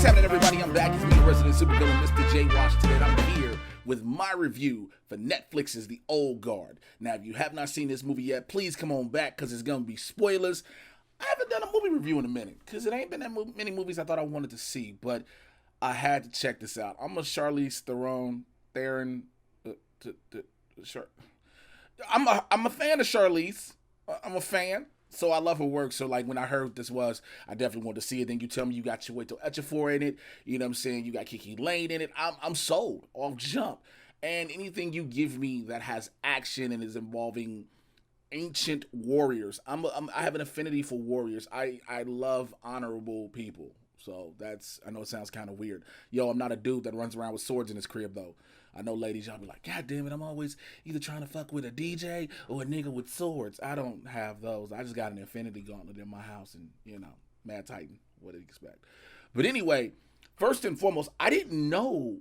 happening, everybody? I'm back. It's me, resident supervillain, Mr. J. Washington, and I'm here with my review for Netflix's The Old Guard. Now, if you have not seen this movie yet, please come on back because it's going to be spoilers. I haven't done a movie review in a minute because it ain't been that many movies I thought I wanted to see, but I had to check this out. I'm a Charlize Theron. I'm a fan of Charlize. I'm a fan. So I love her work. So like when I heard this was, I definitely wanted to see it. Then you tell me you got Chiwetel in it. You know what I'm saying? You got Kiki Lane in it. I'm sold off jump. And anything you give me that has action and is involving ancient warriors, I have an affinity for warriors. I love honorable people. So I know it sounds kind of weird. Yo, I'm not a dude that runs around with swords in his crib though. I know ladies, y'all be like, God damn it, I'm always either trying to fuck with a DJ or a nigga with swords. I don't have those. I just got an infinity gauntlet in my house and, Mad Titan. What do you expect? But anyway, first and foremost, I didn't know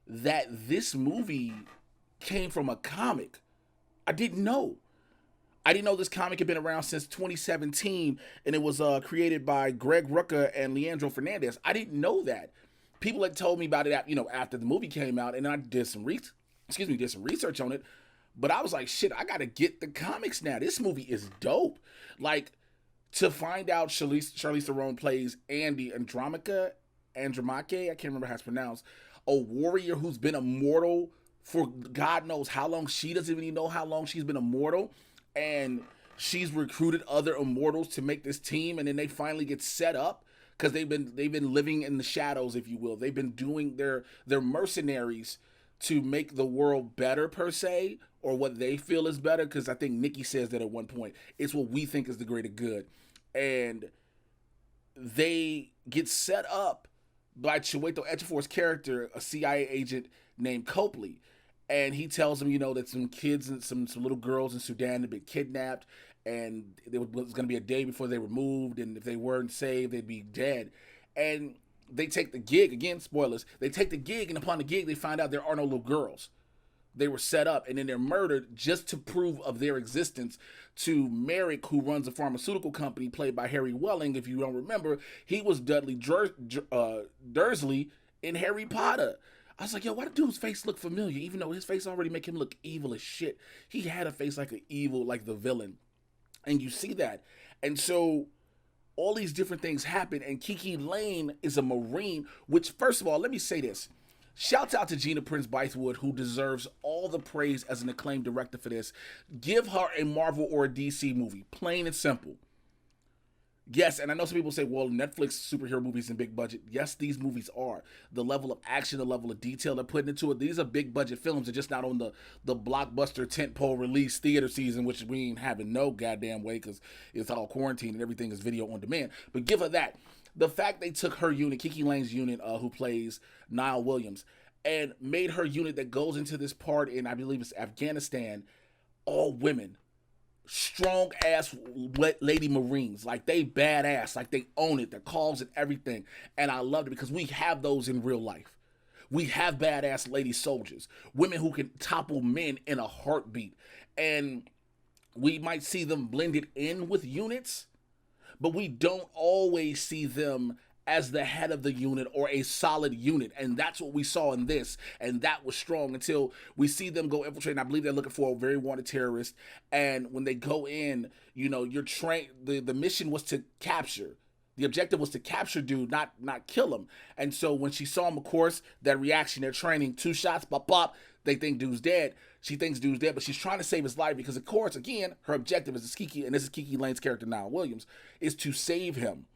that this movie came from a comic. I didn't know this comic had been around since 2017, and it was created by Greg Rucka and Leandro Fernandez. I didn't know that. People had told me about it, after the movie came out, and I did some research on it. But I was like, shit, I gotta get the comics now. This movie is dope. Like, to find out Charlize Theron plays Andy Andromache, I can't remember how it's pronounced, a warrior who's been immortal for God knows how long. She doesn't even know how long she's been immortal, and she's recruited other immortals to make this team, and then they finally get set up. Because they've been living in the shadows, if you will. They've been doing their mercenaries to make the world better, per se, or what they feel is better. Because I think Nikki says that at one point. It's what we think is the greater good. And they get set up by Chiwetel Ejiofor's character, a CIA agent named Copley. And he tells them, that some kids and some little girls in Sudan had been kidnapped. And it was going to be a day before they were moved, and if they weren't saved, they'd be dead. And they take the gig, again, spoilers, they take the gig, and upon the gig, they find out there are no little girls. They were set up, and then they're murdered just to prove of their existence to Merrick, who runs a pharmaceutical company, played by Harry Welling. If you don't remember, he was Dudley Dursley in Harry Potter. I was like, yo, why do dude's face look familiar, even though his face already make him look evil as shit? He had a face like the villain. And you see that. And so all these different things happen. And Kiki Lane is a Marine, which, first of all, let me say this. Shouts out to Gina Prince-Bythewood, who deserves all the praise as an acclaimed director for this. Give her a Marvel or a DC movie. Plain and simple. Yes, and I know some people say, well, Netflix superhero movies and big budget. Yes, these movies are. The level of action, the level of detail they're putting into it, these are big budget films. They're just not on the blockbuster tentpole release theater season, which we ain't having no goddamn way because it's all quarantine and everything is video on demand. But give her that. The fact they took her unit, Kiki Lane's unit, who plays Niall Williams, and made her unit that goes into this part in, I believe it's Afghanistan, all women. Strong ass lady Marines, like they badass, like they own it, their calls and everything. And I loved it because we have those in real life. We have badass lady soldiers, women who can topple men in a heartbeat. And we might see them blended in with units, but we don't always see them as the head of the unit or a solid unit. And that's what we saw in this. And that was strong until we see them go infiltrate. And I believe they're looking for a very wanted terrorist. And when they go in, you're trained. The mission was to capture. The objective was to capture dude, not kill him. And so when she saw him, of course, that reaction, they're training, 2 shots, bop, bop. They think dude's dead. She thinks dude's dead, but she's trying to save his life because, of course, again, her objective is Kiki, and this is Kiki Lane's character, Niall Williams, is to save him.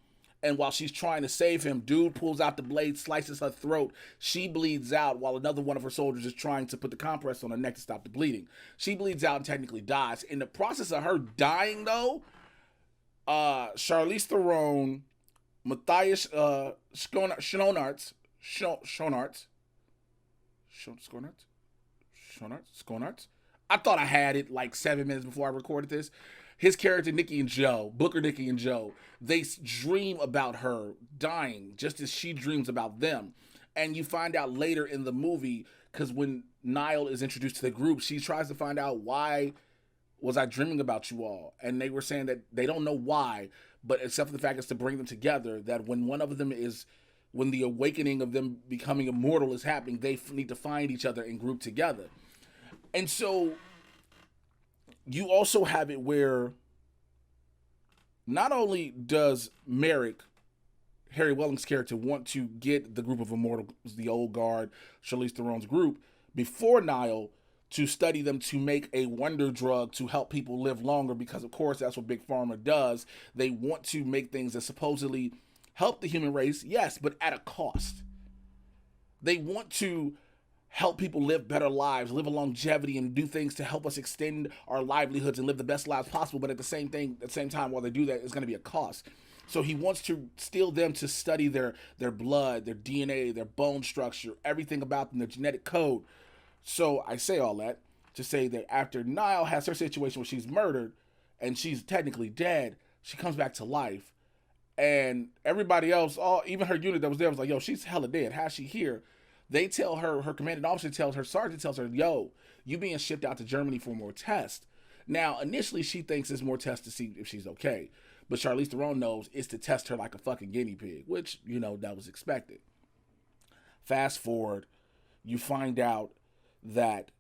And while she's trying to save him, dude pulls out the blade, slices her throat. She bleeds out while another one of her soldiers is trying to put the compress on her neck to stop the bleeding. She bleeds out and technically dies. In the process of her dying, though, Charlize Theron, Matthias Schonartz, I thought I had it like 7 minutes before I recorded this. His character, Booker, Nikki, and Joe, they dream about her dying just as she dreams about them. And you find out later in the movie, because when Niall is introduced to the group, she tries to find out, why was I dreaming about you all? And they were saying that they don't know why, but except for the fact it's to bring them together, that when one of them is when the awakening of them becoming immortal is happening, they need to find each other and group together. And so you also have it where not only does Merrick, Harry Welling's character, want to get the group of immortals, the old guard, Charlize Theron's group, before Nile to study them to make a wonder drug to help people live longer, because of course that's what Big Pharma does. They want to make things that supposedly help the human race, yes, but at a cost. They want to help people live better lives, live a longevity, and do things to help us extend our livelihoods and live the best lives possible. But at the same time, while they do that, it's going to be a cost. So he wants to steal them to study their blood, their DNA, their bone structure, everything about them, their genetic code. So I say all that to say that after Nile has her situation where she's murdered and she's technically dead, she comes back to life. And everybody else, even her unit that was there, was like, yo, she's hella dead. How's she here? They tell her commanding officer tells her, sergeant tells her, yo, you being shipped out to Germany for more tests. Now, initially, she thinks it's more tests to see if she's okay. But Charlize Theron knows it's to test her like a fucking guinea pig, which, that was expected. Fast forward, you find out that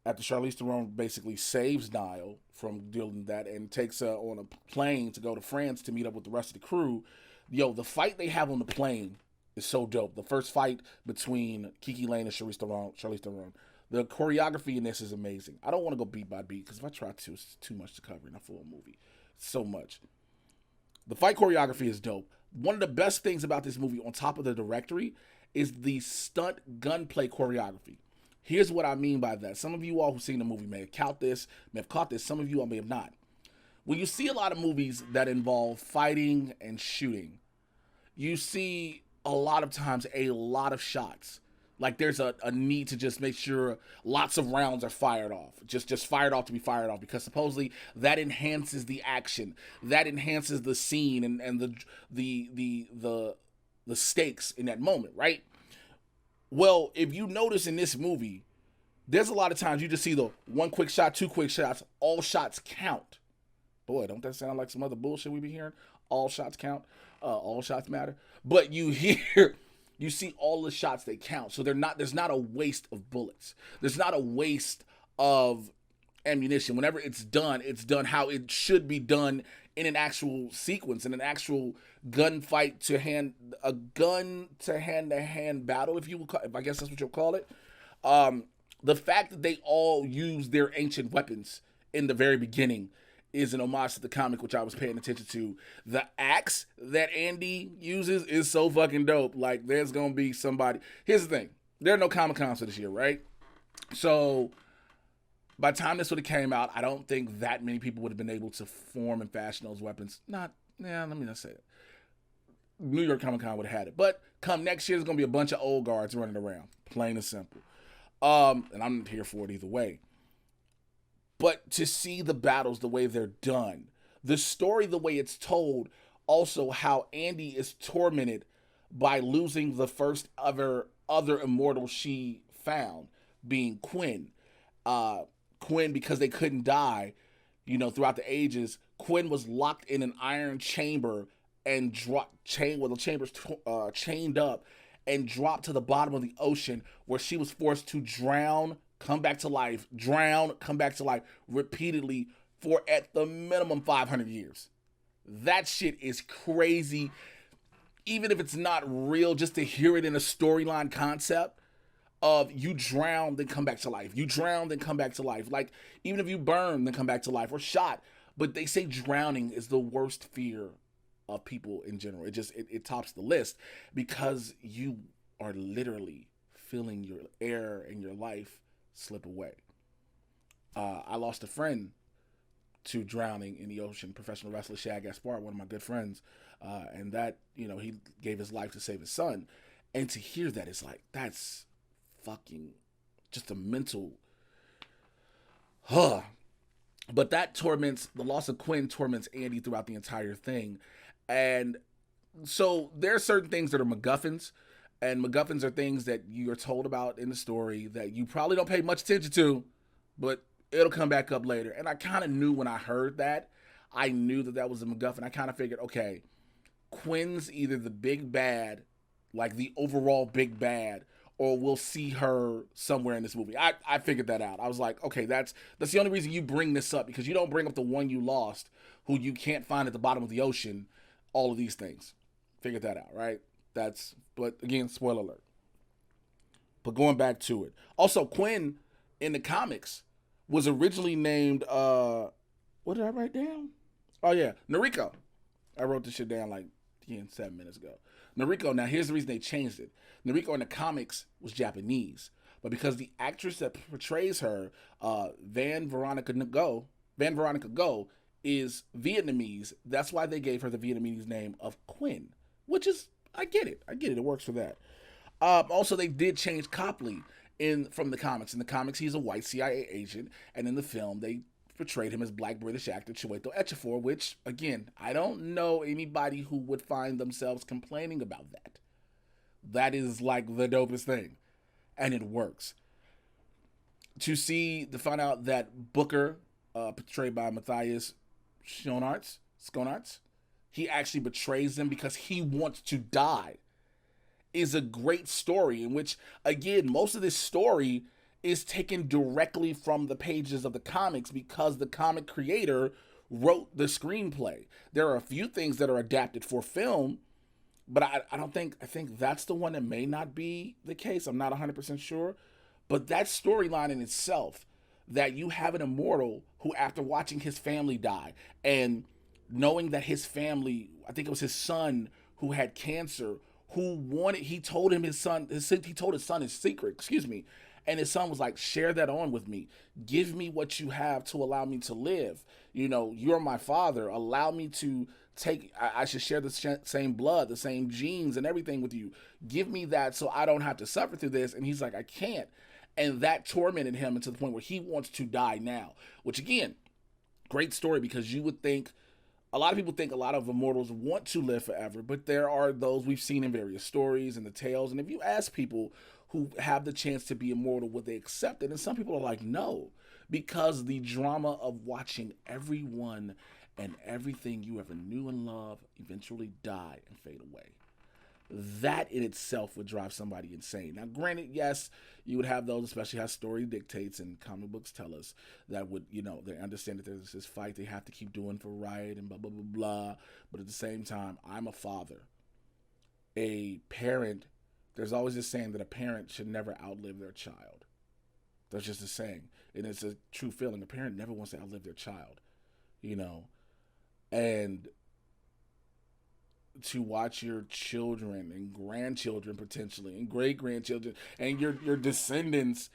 after Charlize Theron basically saves Nile from dealing with that and takes her on a plane to go to France to meet up with the rest of the crew, the fight they have on the plane is so dope. The first fight between Kiki Layne and Charlize Theron. The choreography in this is amazing. I don't want to go beat by beat, because if I try to, it's too much to cover in a full movie. So much. The fight choreography is dope. One of the best things about this movie, on top of the directory, is the stunt gunplay choreography. Here's what I mean by that. Some of you all who've seen the movie may have caught this. Some of you all may have not. When you see a lot of movies that involve fighting and shooting, you see a lot of times a lot of shots. Like there's a need to just make sure lots of rounds are fired off. Just fired off to be fired off, because supposedly that enhances the action. That enhances the scene and the stakes in that moment, right? Well, if you notice in this movie, there's a lot of times you just see the one quick shot, two quick shots, all shots count. Boy, don't that sound like some other bullshit we be hearing? All shots count, all shots matter. But you see all the shots, they count. So there's not a waste of bullets. There's not a waste of ammunition. Whenever it's done how it should be done in an actual sequence, in an actual gunfight to hand battle, if I guess that's what you'll call it. The fact that they all use their ancient weapons in the very beginning is an homage to the comic, which I was paying attention to. The axe that Andy uses is so fucking dope. Like, there's gonna be somebody. Here's the thing: there are no Comic-Cons for this year, right? So by the time this would have came out, I don't think that many people would have been able to form and fashion those weapons. Let me not say it. New York Comic Con would have had it. But come next year, there's going to be a bunch of old guards running around. Plain and simple. And I'm here for it either way. But to see the battles the way they're done, the story the way it's told, also how Andy is tormented by losing the first other immortal she found, being Quinn. Quinn, because they couldn't die, throughout the ages, Quinn was locked in an iron chamber and the chamber's chained up and dropped to the bottom of the ocean, where she was forced to drown, come back to life, drown, come back to life repeatedly for at the minimum 500 years. That shit is crazy. Even if it's not real, just to hear it in a storyline concept of you drown, then come back to life. You drown, then come back to life. Like, even if you burn, then come back to life, or shot. But they say drowning is the worst fear of people in general. It tops the list, because you are literally feeling your air and your life slip away. I lost a friend to drowning in the ocean, professional wrestler Shag Gaspar, one of my good friends. And that, he gave his life to save his son. And to hear that, it's like, that's fucking just a mental but that the loss of Quinn torments Andy throughout the entire thing. And so there are certain things that are MacGuffins, and MacGuffins are things that you are told about in the story that you probably don't pay much attention to, but it'll come back up later. And I kind of knew when I heard that, I knew that was a MacGuffin. I kind of figured, okay, Quinn's either the big bad, like the overall big bad, or we'll see her somewhere in this movie. I figured that out. I was like, okay, that's the only reason you bring this up, because you don't bring up the one you lost, who you can't find at the bottom of the ocean. All of these things, figured that out, right? But again, spoiler alert. But going back to it, also Quinn in the comics was originally named what did I write down? Oh yeah, Noriko. I wrote this shit down like 7 minutes ago. Noriko. Now here's the reason they changed it. Noriko in the comics was Japanese, but because the actress that portrays her, Van Veronica Go, is Vietnamese. That's why they gave her the Vietnamese name of Quinn, which is, I get it. It works for that. Also, they did change Copley from the comics. In the comics, he's a white CIA agent, and in the film, they portrayed him as Black British actor Chiwetel Ejiofor, which, again, I don't know anybody who would find themselves complaining about that. That is like the dopest thing, and it works. To find out that Booker, portrayed by Matthias Schoenaerts, he actually betrays them because he wants to die, is a great story, in which, again, most of this story is taken directly from the pages of the comics because the comic creator wrote the screenplay. There are a few things that are adapted for film, but I think that's the one that may not be the case. I'm not 100% sure. But that storyline in itself, that you have an immortal who, after watching his family die and knowing that his family, I think it was his son who had cancer, he told his son his secret, and his son was like, share that on with me. Give me what you have to allow me to live. You're my father. Allow me to I should share the same blood, the same genes and everything with you. Give me that so I don't have to suffer through this. And he's like, I can't. And that tormented him to the point where he wants to die now, which, again, great story, because you would think, a lot of people think a lot of immortals want to live forever, but there are those we've seen in various stories and the tales. And if you ask people who have the chance to be immortal, would they accept it? And some people are like, no, because the drama of watching everyone and everything you ever knew and loved eventually die and fade away. That in itself would drive somebody insane. Now, granted, yes, you would have those, especially how story dictates and comic books tell us, that would, they understand that there's this fight they have to keep doing for right and blah, blah, blah, blah. But at the same time, I'm a father. A parent, there's always this saying that a parent should never outlive their child. That's just a saying. And it's a true feeling. A parent never wants to outlive their child, and to watch your children and grandchildren potentially and great-grandchildren and your descendants,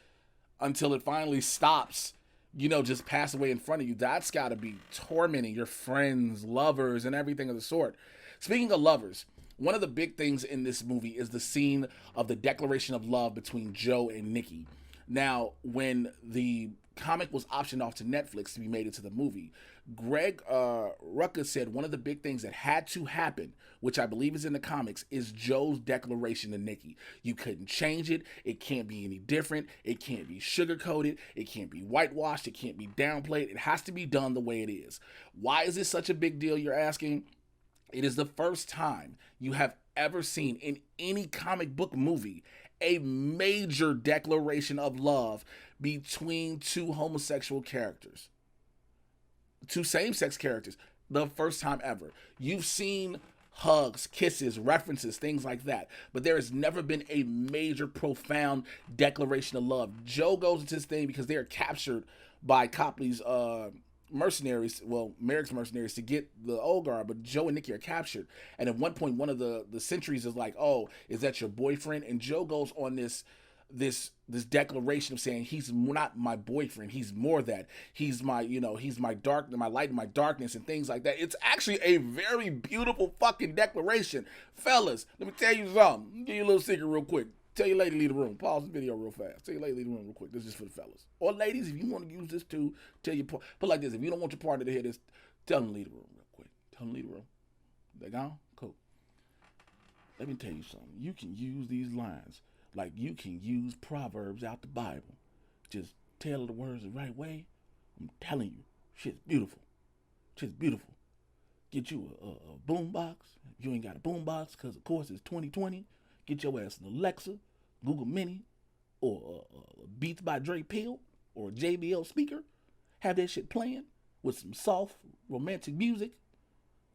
until it finally stops, just pass away in front of you. That's got to be tormenting your friends, lovers, and everything of the sort. Speaking of lovers, one of the big things in this movie is the scene of the declaration of love between Joe and Nikki. Now, when the comic was optioned off to Netflix to be made into the movie, Greg Rucka said one of the big things that had to happen, which I believe is in the comics, is Joe's declaration to Nikki. You couldn't change it. It can't be any different. It can't be sugar-coated. It can't be whitewashed. It can't be downplayed. It has to be done the way it is. Why is this such a big deal, you're asking? It is the first time you have ever seen in any comic book movie a major declaration of love between two homosexual characters. Two same-sex characters. The first time ever. You've seen hugs, kisses, references, things like that. But there has never been a major, profound declaration of love. Joe goes into this thing because they are captured by Copley's mercenaries, Merrick's mercenaries, to get the old guard, but Joe and Nikki are captured. And at one point, one of the sentries is like, oh, is that your boyfriend? And Joe goes on this declaration of saying, he's not my boyfriend, he's more that. He's my, he's my light and my darkness, and things like that. It's actually a very beautiful fucking declaration. Fellas, let me tell you something. I'll give you a little secret real quick. Tell your lady to leave the room. Pause the video real fast. Tell your lady to leave the room real quick. This is for the fellas. Or ladies, if you want to use this too, tell your put like this. If you don't want your partner to hear this, tell them to leave the room real quick. Tell them to leave the room. They gone? Cool. Let me tell you something. You can use these lines like you can use Proverbs out the Bible. Just tell the words the right way. I'm telling you, shit's beautiful. Shit's beautiful. Get you a boom box. If you ain't got a boom box, because of course it's 2020. Get your ass an Alexa, Google Mini, or Beats by Dre Pill, or a JBL speaker. Have that shit playing with some soft, romantic music.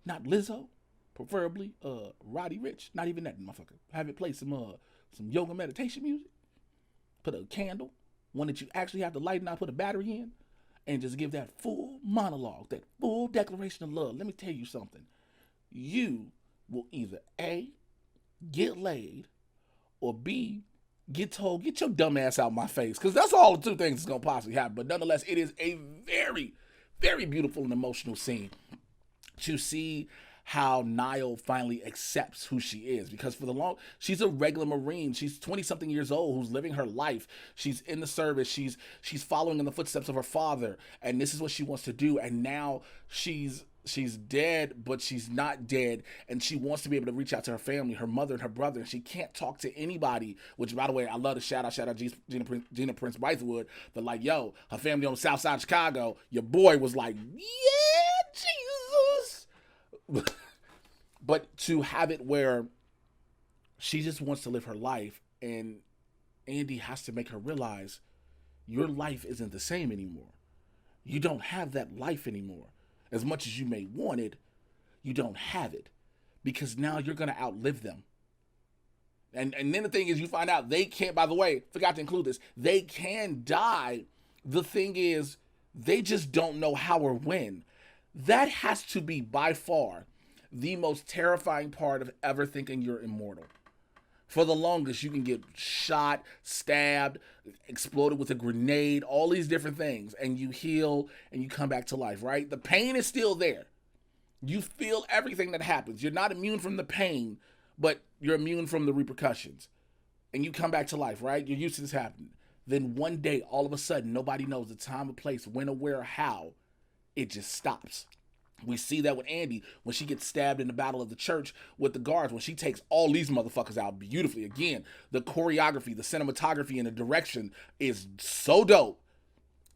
Not Lizzo, preferably Roddy Ricch. Not even that motherfucker. Have it play some yoga meditation music. Put a candle, one that you actually have to light and not put a battery in, and just give that full monologue, that full declaration of love. Let me tell you something. You will either A, get laid, or B, get told, get your dumb ass out my face. Because that's all the two things that's going to possibly happen. But nonetheless, it is a very, very beautiful and emotional scene to see how Niall finally accepts who she is. Because she's a regular Marine. She's 20-something years old who's living her life. She's in the service. She's following in the footsteps of her father. And this is what she wants to do. And now she's dead, but she's not dead, and she wants to be able to reach out to her family, her mother and her brother, and she can't talk to anybody, which, by the way, I love to shout out Gina Prince-Bythewood, but like, yo, her family on the south side of Chicago, your boy was like, yeah, Jesus. But to have it where she just wants to live her life, and Andy has to make her realize your life isn't the same anymore. You don't have that life anymore. As much as you may want it, you don't have it, because now you're going to outlive them. And then the thing is, you find out they can't, by the way, forgot to include this, they can die. The thing is, they just don't know how or when. That has to be by far the most terrifying part of ever thinking you're immortal. For the longest, you can get shot, stabbed, exploded with a grenade, all these different things, and you heal and you come back to life, right? The pain is still there. You feel everything that happens. You're not immune from the pain, but you're immune from the repercussions. And you come back to life, right? You're used to this happening. Then one day, all of a sudden, nobody knows the time or place, when or where or how, it just stops. We see that with Andy when she gets stabbed in the battle of the church with the guards, when she takes all these motherfuckers out beautifully. Again, the choreography, the cinematography, and the direction is so dope.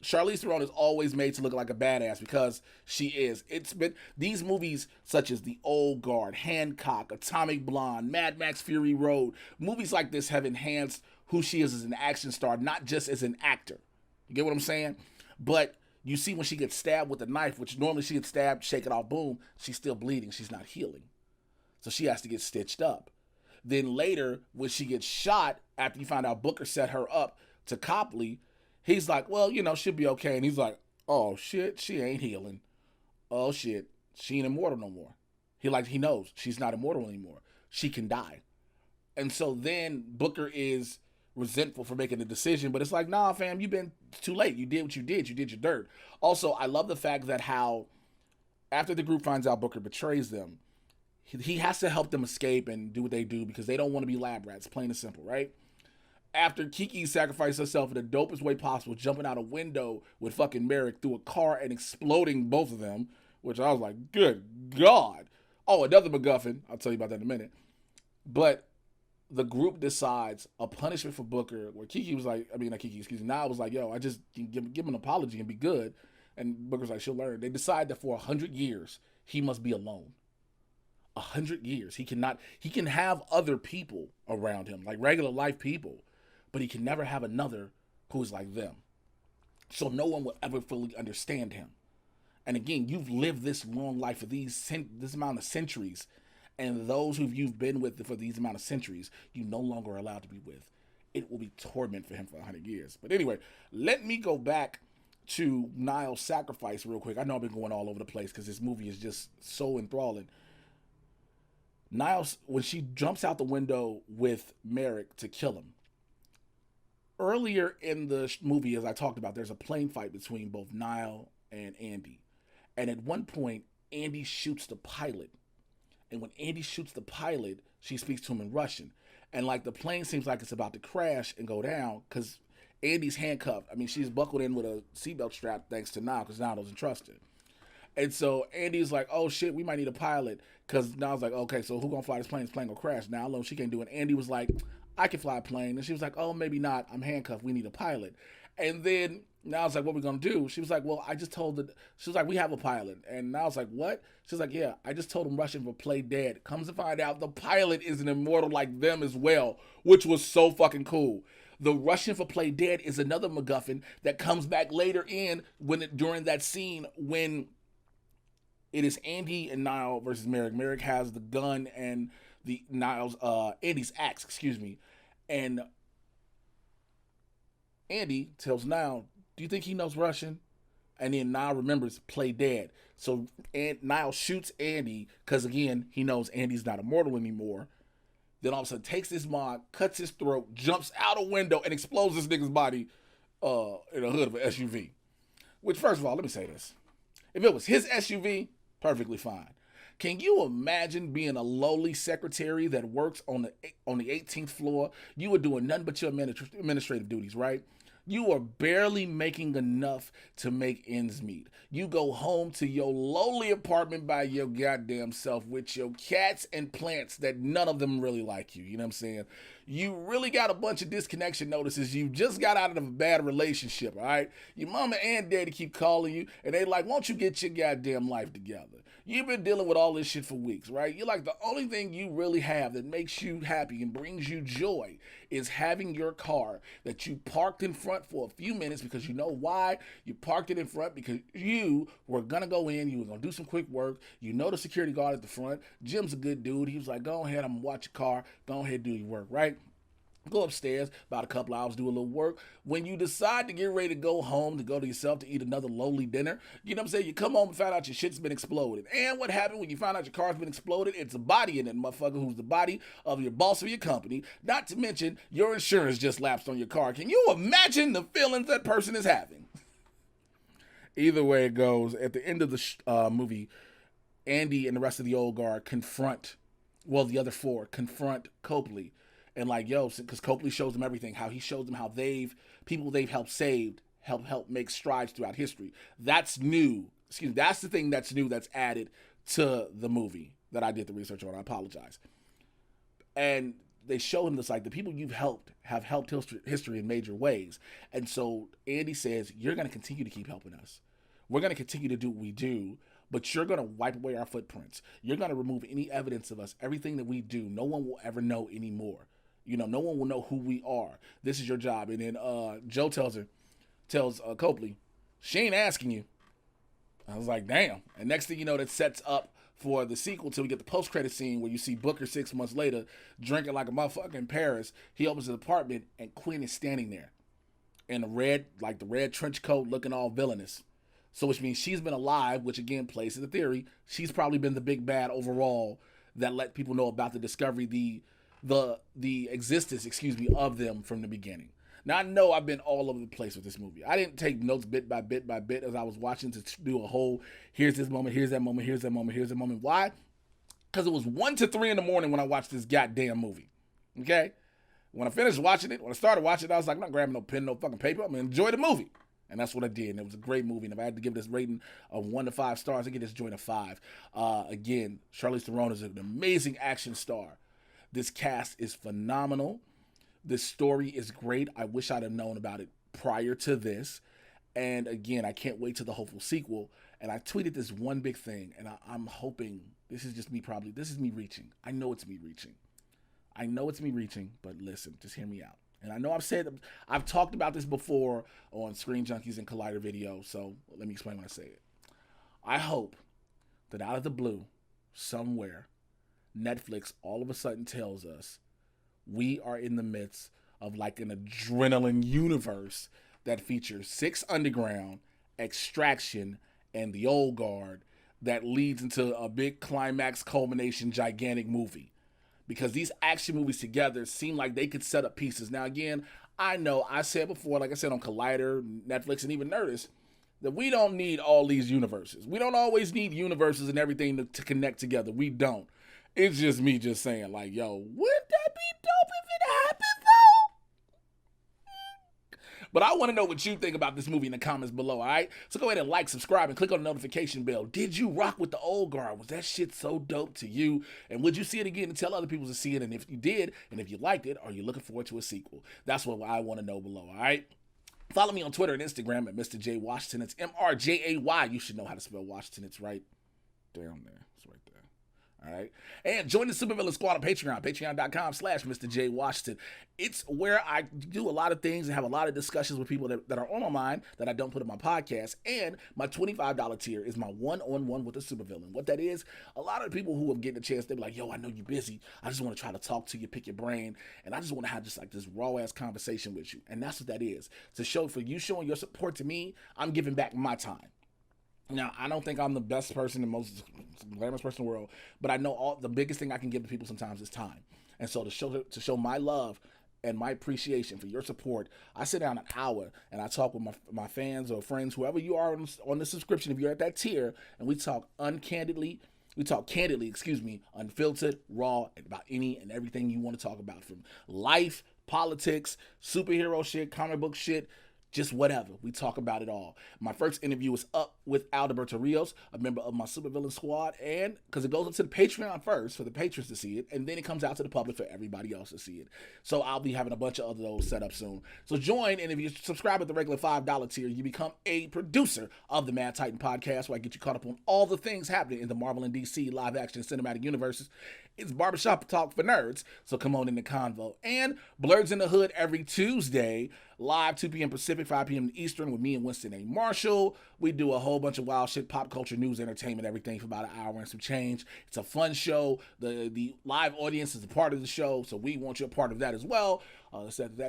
Charlize Theron is always made to look like a badass because she is. It's been these movies such as The Old Guard, Hancock, Atomic Blonde, Mad Max Fury Road. Movies like this have enhanced who she is as an action star, not just as an actor. You get what I'm saying? But you see when she gets stabbed with a knife, which normally she gets stabbed, shake it off, boom, she's still bleeding. She's not healing. So she has to get stitched up. Then later, when she gets shot, after you find out Booker set her up to Copley, he's like, well, she'll be okay. And he's like, oh, shit, she ain't healing. Oh, shit, she ain't immortal no more. He knows she's not immortal anymore. She can die. And so then Booker is resentful for making the decision, but it's like, nah, fam, you've been too late. You did what you did. You did your dirt. Also, I love the fact that how after the group finds out Booker betrays them, he has to help them escape and do what they do because they don't want to be lab rats, plain and simple, right? After Kiki sacrificed herself in the dopest way possible, jumping out a window with fucking Merrick through a car and exploding both of them, which I was like, good God. Oh, another MacGuffin. I'll tell you about that in a minute. But the group decides a punishment for Booker, where Kiki was like, Niall was like, yo, I just give him an apology and be good. And Booker's like, she'll learn. They decide that for 100 years, he must be alone. 100 years. He can have other people around him, like regular life people, but he can never have another who's like them. So no one will ever fully understand him. And again, you've lived this long life for this amount of centuries, and those who you've been with for these amount of centuries, you no longer are allowed to be with. It will be torment for him for 100 years. But anyway, let me go back to Niall's sacrifice real quick. I know I've been going all over the place because this movie is just so enthralling. Niall, when she jumps out the window with Merrick to kill him, earlier in the movie, as I talked about, there's a plane fight between both Niall and Andy. And at one point, Andy shoots the pilot. And when Andy shoots the pilot, she speaks to him in Russian. And like the plane seems like it's about to crash and go down because Andy's handcuffed. I mean, she's buckled in with a seatbelt strap thanks to Niall because Niall doesn't trust her. And so Andy's like, oh shit, we might need a pilot. Because Niall's like, okay, so who gonna fly this plane? This plane gonna crash. Now alone she can't do it. Andy was like, I can fly a plane. And she was like, oh, maybe not. I'm handcuffed. We need a pilot. And then now I was like, what are we gonna do? She was like, well, I just told the. She was like, we have a pilot. And now I was like, what? She was like, yeah, I just told him Russian for play dead. Comes to find out, the pilot is an immortal like them as well, which was so fucking cool. The Russian for play dead is another MacGuffin that comes back later in during that scene when it is Andy and Niall versus Merrick. Merrick has the gun and the Andy's axe, excuse me. And Andy tells Niall, do you think he knows Russian? And then Niall remembers play dead. So Niall shoots Andy because, again, he knows Andy's not immortal anymore. Then all of a sudden takes this mod, cuts his throat, jumps out a window, and explodes this nigga's body in the hood of an SUV. Which, first of all, let me say this. If it was his SUV, perfectly fine. Can you imagine being a lowly secretary that works on the 18th floor? You were doing nothing but your administrative duties, right? You are barely making enough to make ends meet. You go home to your lowly apartment by your goddamn self with your cats and plants that none of them really like you. You know what I'm saying? You really got a bunch of disconnection notices. You just got out of a bad relationship, all right? Your mama and daddy keep calling you, and they like, won't you get your goddamn life together? You've been dealing with all this shit for weeks, right? You're like, the only thing you really have that makes you happy and brings you joy is having your car that you parked in front for a few minutes because you know why? You parked it in front because you were going to go in, you were going to do some quick work. You know the security guard at the front. Jim's a good dude. He was like, go ahead, I'm going to watch your car. Go ahead, do your work, right? Go upstairs, about a couple hours, do a little work. When you decide to get ready to go home, to go to yourself to eat another lowly dinner, you know what I'm saying? You come home and find out your shit's been exploded. And what happened when you find out your car's been exploded? It's a body in it, motherfucker, who's the body of your boss of your company. Not to mention, your insurance just lapsed on your car. Can you imagine the feelings that person is having? Either way it goes, at the end of the movie, Andy and the rest of the old guard the other four confront Copley. And like, yo, because Copley shows them everything, how he shows them how people they've helped saved, help make strides throughout history. That's new. That's the thing that's new that's added to the movie that I did the research on. I apologize. And they show him this, like, the people you've helped have helped history in major ways. And so Andy says, you're going to continue to keep helping us. We're going to continue to do what we do, but you're going to wipe away our footprints. You're going to remove any evidence of us. Everything that we do, no one will ever know anymore. You know, no one will know who we are. This is your job. And then Joe tells Copley, she ain't asking you. I was like, damn. And next thing you know, that sets up for the sequel till we get the post-credit scene where you see Booker 6 months later drinking like a motherfucker in Paris. He opens his apartment and Quinn is standing there in the red trench coat looking all villainous. So which means she's been alive, which again plays to the theory. She's probably been the big bad overall that let people know about the discovery, the existence, of them from the beginning. Now, I know I've been all over the place with this movie. I didn't take notes bit by bit by bit as I was watching to do a whole, here's this moment, here's that moment, here's that moment, here's that moment. Why? Because it was 1 to 3 in the morning when I watched this goddamn movie. Okay? When I finished watching it, when I started watching it, I was like, I'm not grabbing no pen, no fucking paper. I'm going to enjoy the movie. And that's what I did. And it was a great movie. And if I had to give this rating of 1 to 5 stars, I give this joint a 5. Again, Charlize Theron is an amazing action star. This cast is phenomenal. This story is great. I wish I'd have known about it prior to this. And again, I can't wait to the hopeful sequel. And I tweeted this one big thing, and I'm hoping, this is me reaching. I know it's me reaching, but listen, just hear me out. And I know I've talked about this before on Screen Junkies and Collider video, so let me explain when I say it. I hope that out of the blue, somewhere, Netflix all of a sudden tells us we are in the midst of like an adrenaline universe that features 6 Underground, Extraction, and The Old Guard that leads into a big climax culmination gigantic movie. Because these action movies together seem like they could set up pieces. Now again, I know I said before, like I said on Collider, Netflix, and even Nerdist, that we don't need all these universes. We don't always need universes and everything to connect together. We don't. It's just me just saying, like, yo, wouldn't that be dope if it happened, though? But I want to know what you think about this movie in the comments below, all right? So go ahead and like, subscribe, and click on the notification bell. Did you rock with The Old Guard? Was that shit so dope to you? And would you see it again and tell other people to see it? And if you did, and if you liked it, are you looking forward to a sequel? That's what I want to know below, all right? Follow me on Twitter and Instagram at Mr. J Washington. It's MRJAY. You should know how to spell Washington. It's right down there. It's right there. All right. And join the Supervillain Squad on Patreon, patreon.com/Mr. J Washington. It's where I do a lot of things and have a lot of discussions with people that are on my mind that I don't put in my podcast. And my $25 tier is my one-on-one with a supervillain. What that is, a lot of people who have getting a chance, they be like, yo, I know you're busy. I just want to try to talk to you, pick your brain. And I just want to have just like this raw-ass conversation with you. And that's what that is. To show for you showing your support to me, I'm giving back my time. Now, I don't think I'm the best person, the most glamorous person in the world, but I know the biggest thing I can give to people sometimes is time. And so to show my love and my appreciation for your support, I sit down an hour and I talk with my fans or friends, whoever you are on the subscription, if you're at that tier, and we talk candidly, unfiltered, raw, about any and everything you want to talk about, from life, politics, superhero shit, comic book shit, just whatever. We talk about it all. My first interview is up with Alberto Rios, a member of my Supervillain Squad, and because it goes up to the Patreon first for the patrons to see it, and then it comes out to the public for everybody else to see it. So I'll be having a bunch of other those set up soon. So join, and if you subscribe at the regular $5 tier, you become a producer of the Mad Titan podcast, where I get you caught up on all the things happening in the Marvel and DC live action cinematic universes. It's barbershop talk for nerds, so come on in the convo. And Blurs in the Hood every Tuesday, live 2 p.m. Pacific, 5 p.m. Eastern, with me and Winston A. Marshall. We do a whole bunch of wild shit, pop culture, news, entertainment, everything for about an hour and some change. It's a fun show. The live audience is a part of the show, so we want you a part of that as well.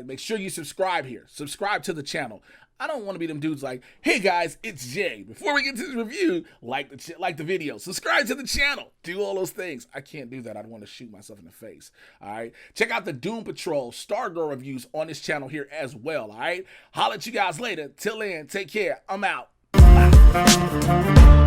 Make sure you subscribe here. Subscribe to the channel. I don't want to be them dudes like, hey guys, it's Jay. Before we get to this review, like the video, subscribe to the channel, do all those things. I can't do that. I'd want to shoot myself in the face. All right. Check out the Doom Patrol Stargirl reviews on this channel here as well. All right. Holla at you guys later. Till then, take care. I'm out. Bye.